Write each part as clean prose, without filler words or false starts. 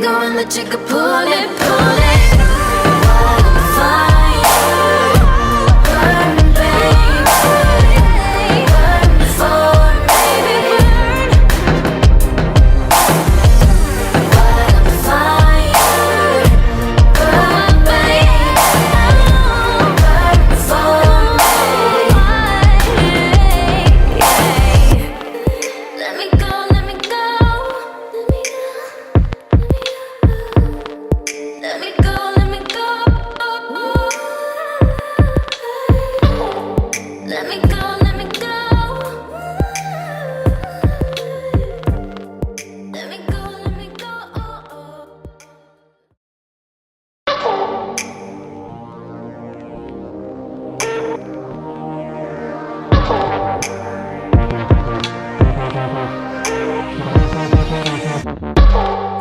Finger on the trigger, pull it, pull it. Fire, burn, babe, burn for me. Fire, burn, babe, burn for me. Let me go, let me go. Let me go, let me go. Let me go, let me go. Let me go, let me go.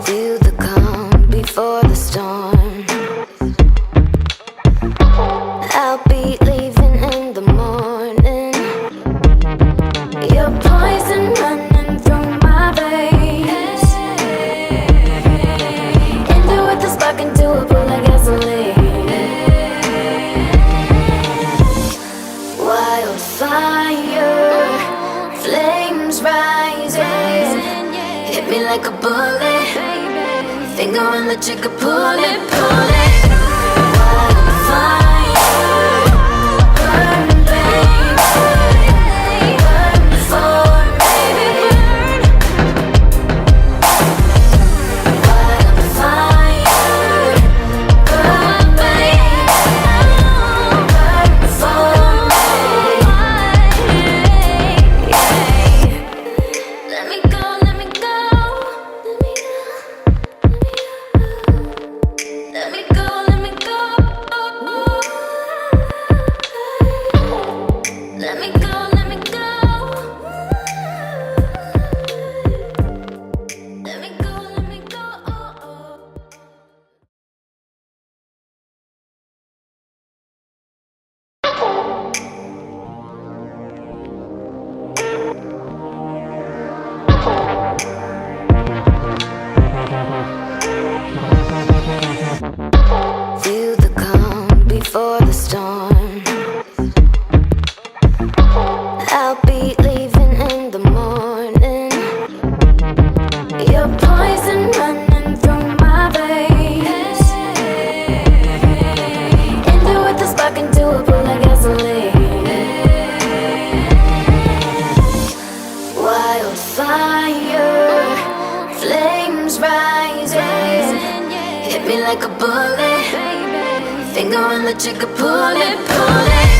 Feel the calm before the storm. I'll be leaving in the morning. Your poison running through my veins. Into with the spark, into a pool of gasoline. Wildfire, flames rising. Hit me like a bullet. Finger on the trigger, pull it, pull it. Fire, burn, babe, burn for me. Fire, burn, babe, burn for me. Let me go, let me go. Let me go, let me go. Let me go, let me go. Let me go, let me go. Feel the calm before the storm. I'll be leaving in the morning. Your poison running through my veins. Into with the spark, into a pool of gasoline. Wildfire, flames rising. Hit me like a bullet. Finger on the trigger, pull it, pull it.